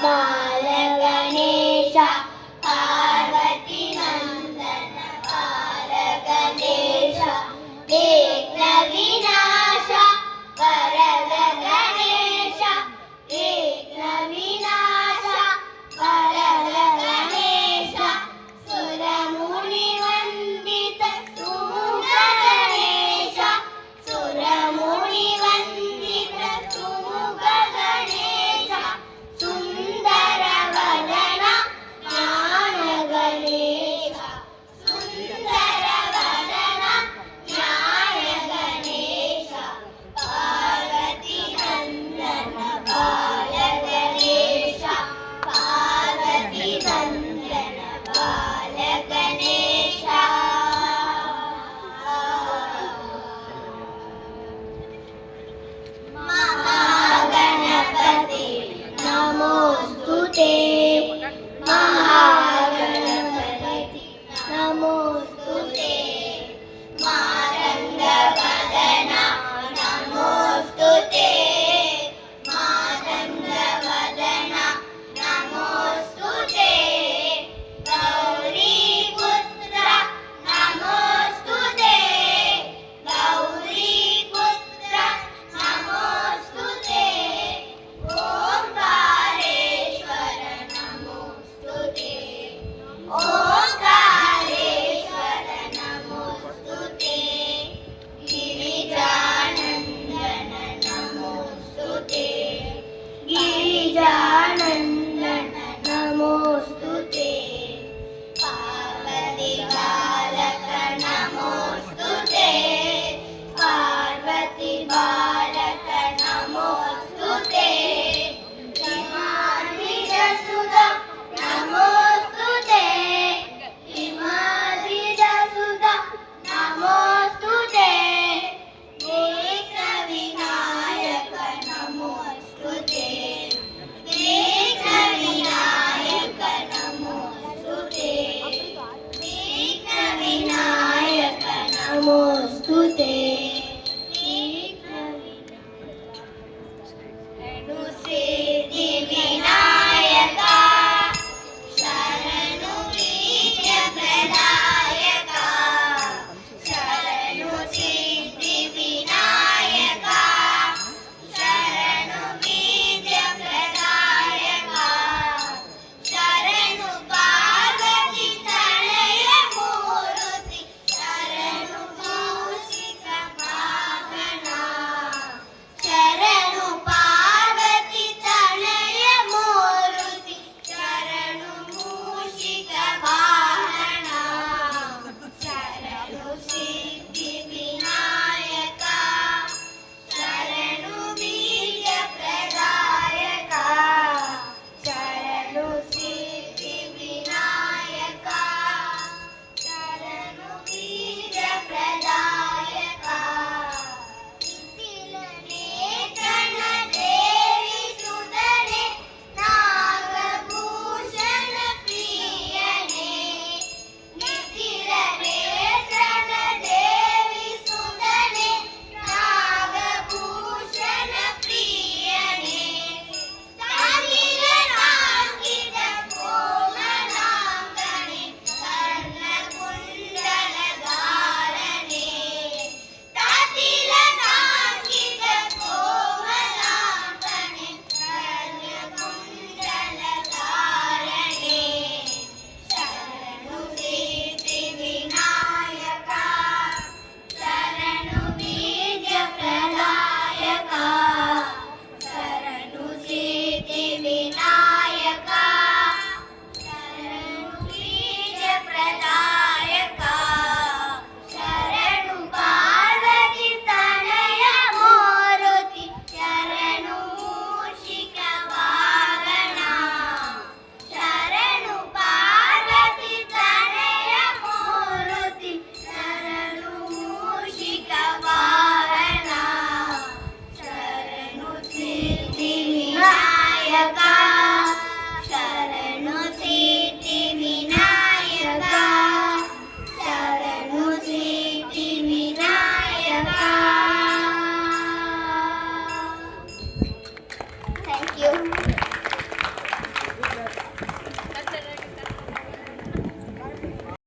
ಬಾಲಗಣೇಶ ಪಾರ್ವತಿ ನಂದನ ಬಾಲಗಣೇಶ ವಿಘ್ನ ವಿನಾಶ ವರದ ಗಣೇಶ ವಿಘ್ನ ವಿನಾಶ ವರದ ಗಣೇಶ ಸುರಮುನಿ ವಂದಿತ ಸುಮುಖ ಗಣೇಶ ಸುರಮುನಿ ವಂದಿತ ಸುಮುಖ ಗಣೇಶ ಸುಂದರ ವದನ ಜ್ಞಾನ ಗಣೇಶ ಸುಂದರ ವದನ ಜ್ಞಾನ ಗಣೇಶ ಪಾರ್ವತಿ ನಂದನ ಬಾಲ ಗಣೇಶ ಪಾರ್ವತಿ ನಂದನ ಬಾಲ ಗಣೇಶ महागणपति नमोस्तुते महागणपति नमोस्तुते मातङ्गवदन नमोस्तुते मातङ्गवदन नमोस्तुते गौरीपुत्र नमोस्तुते गौरीपुत्र नमोस्तुते ओंकारेश्वर नमोस्तुते ओंकारेश्वर नमोस्तुते गिरिजानन्दन नमोस्तुते गिरिजानन्दन नमोस्तुते पार्वती बालक नमोस्तुते पार्वती बालक नमोस्तुते हिमाद्रिजसुधा नमोस्तुते हिमाद्रिजसुधा नमोस्तुते विघ्नविनायक नमोस्तुते विघ्नविनायक नमोस्तुते विघ्नविनायक नमोस्तुते सिद्धिविनायक शरणु विद्याप्रदायक शरणु सिद्धिविनायक शरणु विद्याप्रदायक शरणु पार्वती तनय मूर्ति शरणु मूषिक वाहना शरणु पार्वती तनय मूर्ति शरणु मूषिक वाहना शरणु सिद्धिविनायक शरणु वीर्यप्रदायक शरणु सिद्धिविनायक शरणु वीर्यप्रदायक नेत्रन देवी सुदने नागभूषण प्रियने निखिल नेत्रन देवी सुदने नागभूषण प्रियने तालिल नांकित कोमलांगने कर्णकुण्डल धारणे तातिल नांकित कोमलांगने कर्णकुण्डल धारणे शरणु सिद्धिविनायक शरणु बीजप्रदायक शरणु सिद्धिविनायक शरणु बीजप्रदायक शरणु पार्वती तनय मूर्ति शरणु मूषिक वाहना शरणु पार्वती तनय मूर्ति शरणु मूषिक वाहना शरणु सिद्धिविनायक शरणु सिद्धिविनायक शरणु सिद्धिविनायक Thank you.